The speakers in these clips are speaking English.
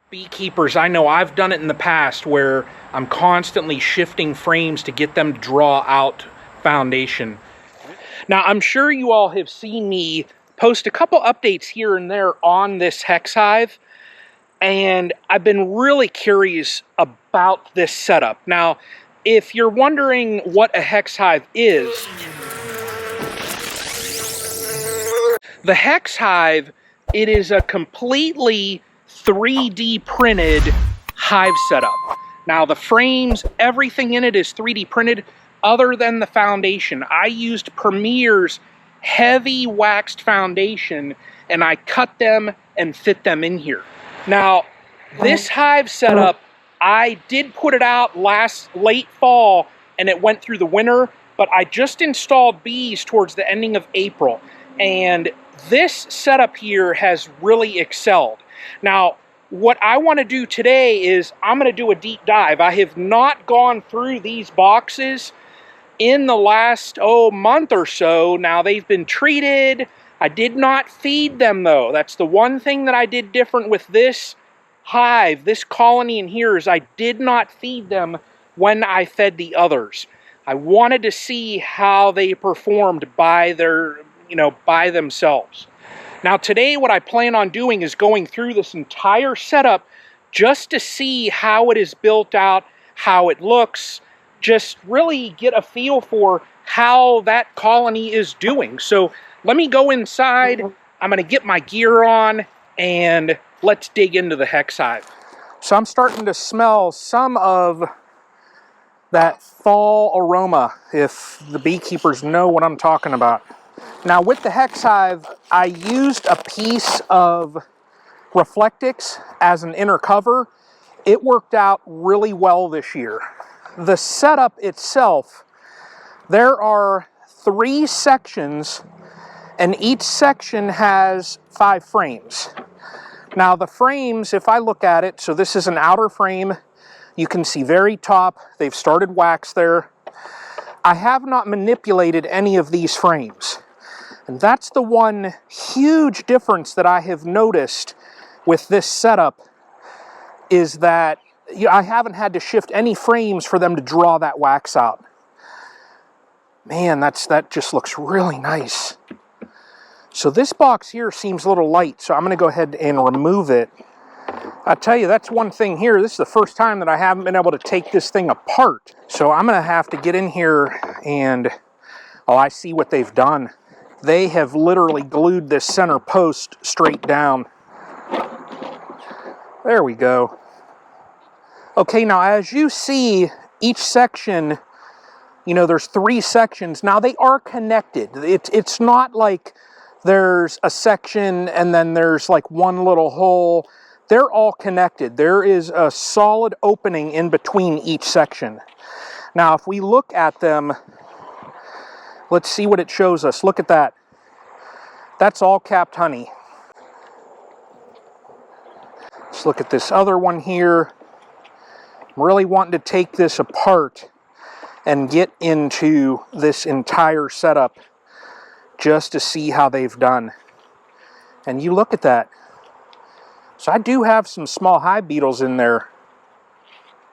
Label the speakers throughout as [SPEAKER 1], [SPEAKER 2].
[SPEAKER 1] Beekeepers, I know I've done it in the past where I'm constantly shifting frames to get them to draw out foundation. Now, I'm sure you all have seen me post a couple updates here and there on this Hex Hive, and I've been really curious about this setup. Now, if you're wondering what a Hex Hive is, the Hex Hive, it is a completely 3D printed hive setup. Now the frames, everything in it is 3D printed other than the foundation. I used Premier's heavy waxed foundation and I cut them and fit them in here. Now this hive setup, I did put it out late fall and it went through the winter, but I just installed bees towards the ending of April, and this setup here has really excelled. Now, what I want to do today is I'm going to do a deep dive. I have not gone through these boxes in the last, month or so. Now, they've been treated. I did not feed them, though. That's the one thing that I did different with this hive, this colony in here, is I did not feed them when I fed the others. I wanted to see how they performed by by themselves. Now today what I plan on doing is going through this entire setup just to see how it is built out, how it looks, just really get a feel for how that colony is doing. So let me go inside, I'm going to get my gear on, and let's dig into the Hex Hive. So I'm starting to smell some of that fall aroma, if the beekeepers know what I'm talking about. Now with the Hex Hive, I used a piece of Reflectix as an inner cover. It worked out really well this year. The setup itself, there are 3 sections, and each section has 5 frames. Now the frames, if I look at it, so this is an outer frame. You can see very top, they've started wax there. I have not manipulated any of these frames. And that's the one huge difference that I have noticed with this setup, is that I haven't had to shift any frames for them to draw that wax out. Man, that just looks really nice. So this box here seems a little light, so I'm going to go ahead and remove it. I tell you, that's one thing here. This is the first time that I haven't been able to take this thing apart. So I'm going to have to get in here and, I see what they've done. They have literally glued this center post straight down. There we go. Okay, now as you see, each section, there's 3 sections. Now they are connected. It's not like there's a section and then there's like one little hole. They're all connected. There is a solid opening in between each section. Now if we look at them, let's see what it shows us. Look at that. That's all capped honey. Let's look at this other one here. I'm really wanting to take this apart and get into this entire setup just to see how they've done. And you look at that. So I do have some small hive beetles in there.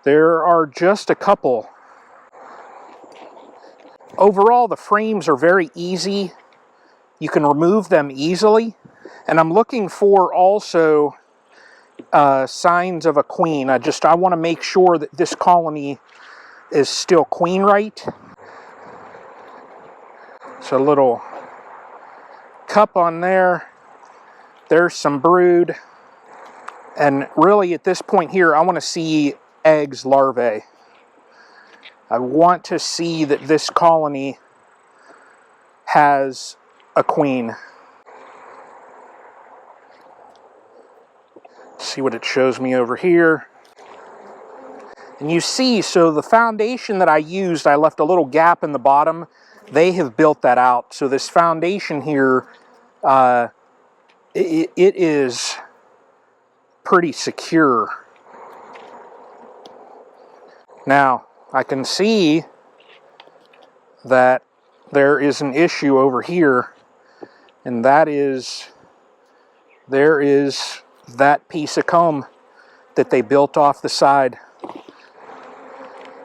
[SPEAKER 1] There are just a couple. Overall, the frames are very easy. You can remove them easily. And I'm looking for also signs of a queen. I want to make sure that this colony is still queen right. So a little cup on there. There's some brood. And really at this point here, I want to see eggs, larvae. I want to see that this colony has a queen. See what it shows me over here. And you see, so the foundation that I used, I left a little gap in the bottom. They have built that out. So this foundation here, it is pretty secure. Now, I can see that there is an issue over here, and that is, there is that piece of comb that they built off the side.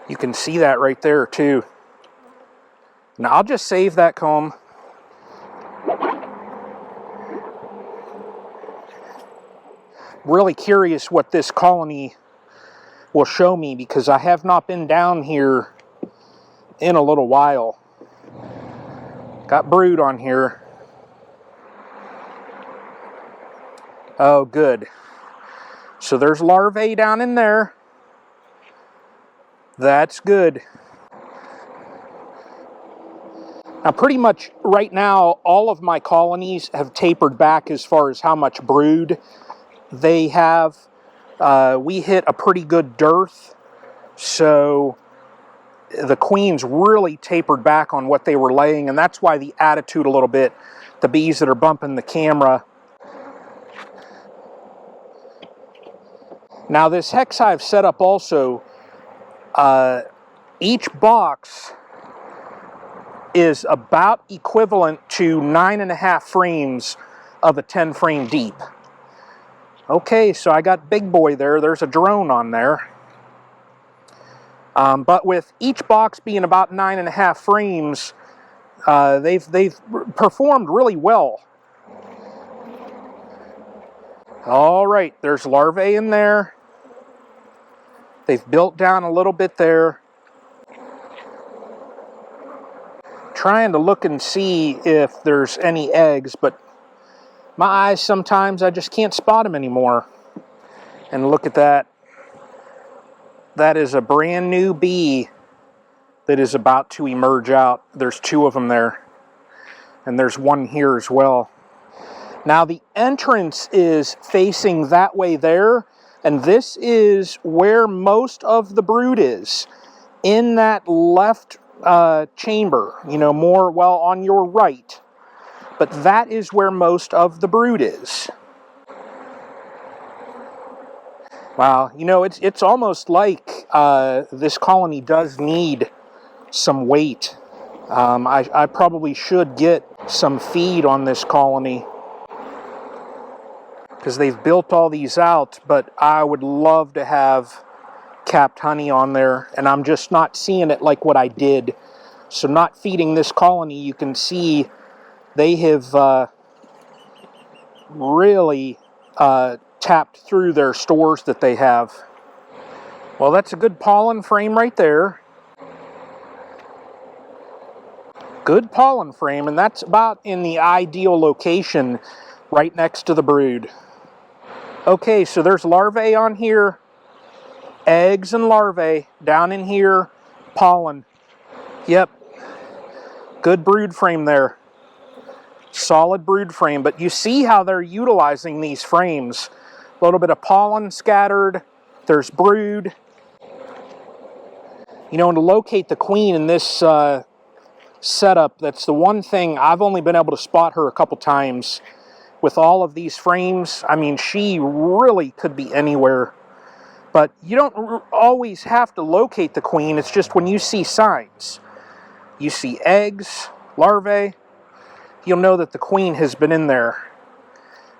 [SPEAKER 1] You can see that right there too. Now I'll just save that comb. Really curious what this colony will show me, because I have not been down here in a little while. Got brood on here. Oh, good. So there's larvae down in there. That's good. Now pretty much right now, all of my colonies have tapered back as far as how much brood they have. We hit a pretty good dearth, so the queens really tapered back on what they were laying, and that's why the attitude a little bit, the bees that are bumping the camera. Now this Hex Hive setup also, each box is about equivalent to 9.5 frames of a 10 frame deep. Okay, so I got big boy there. There's a drone on there. But with each box being about 9.5 frames, they've performed really well. All right, there's larvae in there. They've built down a little bit there. Trying to look and see if there's any eggs, but my eyes sometimes, I just can't spot them anymore. And look at that. That is a brand new bee that is about to emerge out. There's 2 of them there. And there's one here as well. Now the entrance is facing that way there. And this is where most of the brood is. In that left chamber. You know, more, well, on your right. But that is where most of the brood is. Wow, you know, it's almost like this colony does need some weight. I probably should get some feed on this colony, because they've built all these out, but I would love to have capped honey on there, and I'm just not seeing it like what I did. So not feeding this colony, you can see they have really tapped through their stores that they have. Well, that's a good pollen frame right there. Good pollen frame, and that's about in the ideal location right next to the brood. Okay, so there's larvae on here, eggs and larvae down in here, pollen. Yep, good brood frame there. Solid brood frame, but you see how they're utilizing these frames. A little bit of pollen scattered, there's brood. You know, and to locate the queen in this setup, that's the one thing I've only been able to spot her a couple times. With all of these frames, I mean, she really could be anywhere. But you don't always have to locate the queen, it's just when you see signs. You see eggs, larvae, you'll know that the queen has been in there.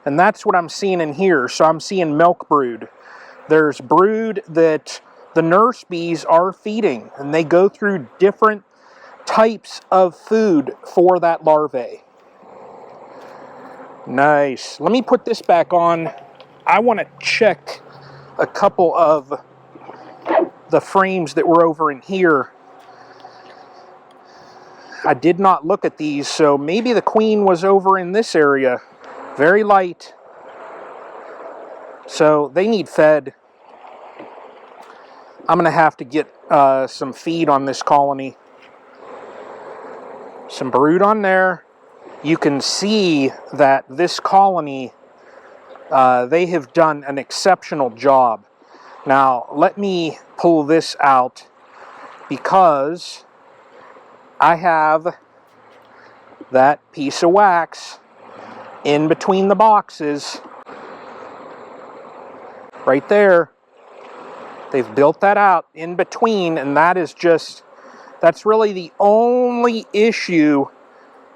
[SPEAKER 1] And that's what I'm seeing in here. So I'm seeing milk brood. There's brood that the nurse bees are feeding, and they go through different types of food for that larvae. Nice. Let me put this back on. I want to check a couple of the frames that were over in here. I did not look at these, so maybe the queen was over in this area. Very light. So they need fed. I'm going to have to get some feed on this colony. Some brood on there. You can see that this colony, they have done an exceptional job. Now, let me pull this out, because I have that piece of wax in between the boxes. Right there. They've built that out in between, and that is just, that's really the only issue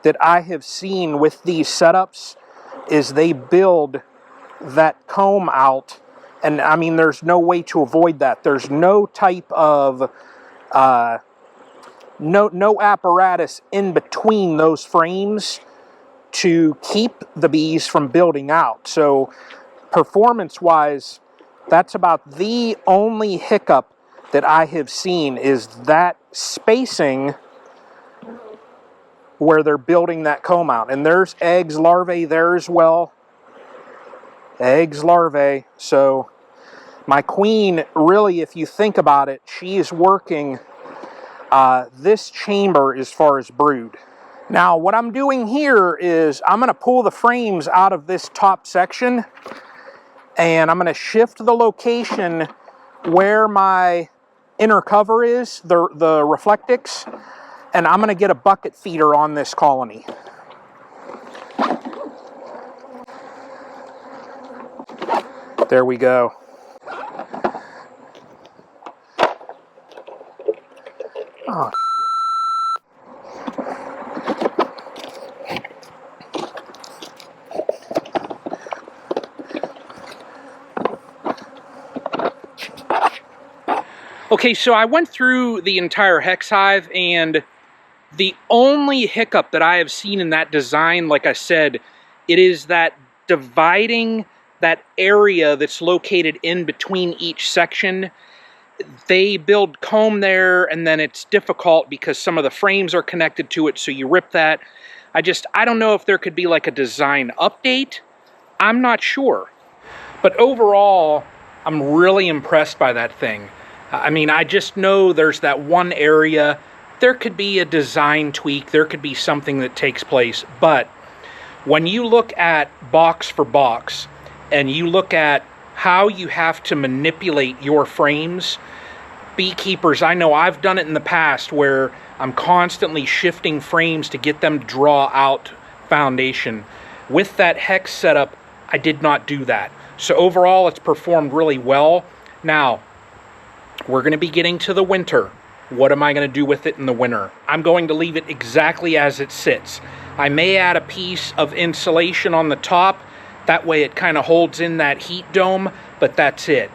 [SPEAKER 1] that I have seen with these setups, is they build that comb out And I mean, there's no way to avoid that. There's no type of, no apparatus in between those frames to keep the bees from building out. So performance-wise, that's about the only hiccup that I have seen, is that spacing where they're building that comb out. And there's eggs, larvae there as well. Eggs, larvae. So my queen, really, if you think about it, she is working this chamber as far as brood. Now, what I'm doing here is I'm going to pull the frames out of this top section, and I'm going to shift the location where my inner cover is, the Reflectix, and I'm going to get a bucket feeder on this colony. There we go. Oh. Okay, so I went through the entire Hex Hive, and the only hiccup that I have seen in that design, like I said, it is that dividing that area that's located in between each section. They build comb there, and then it's difficult because some of the frames are connected to it, so you rip that. I don't know if there could be like a design update. I'm not sure. But overall, I'm really impressed by that thing. I mean, I just know there's that one area. There could be a design tweak. There could be something that takes place. But when you look at box for box, and you look at how you have to manipulate your frames, Beekeepers, I know I've done it in the past where I'm constantly shifting frames to get them to draw out foundation. With that Hex setup, I did not do that. So overall, it's performed really well. Now, we're going to be getting to the winter. What am I going to do with it in the winter? I'm going to leave it exactly as it sits. I may add a piece of insulation on the top. That way it kind of holds in that heat dome, but that's it.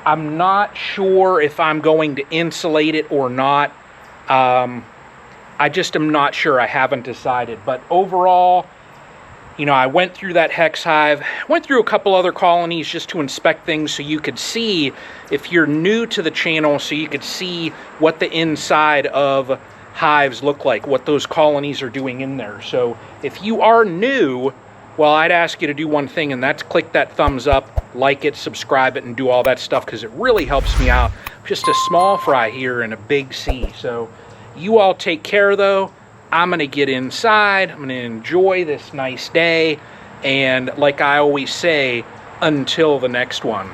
[SPEAKER 1] I'm not sure if I'm going to insulate it or not. I just am not sure. I haven't decided. But overall, you know, I went through that Hex Hive, went through a couple other colonies just to inspect things so you could see, if you're new to the channel, so you could see what the inside of hives look like, what those colonies are doing in there. So if you are new, well, I'd ask you to do one thing, and that's click that thumbs up, like it, subscribe it, and do all that stuff, because it really helps me out. Just a small fry here in a big sea. So you all take care, though. I'm going to get inside. I'm going to enjoy this nice day. And like I always say, until the next one.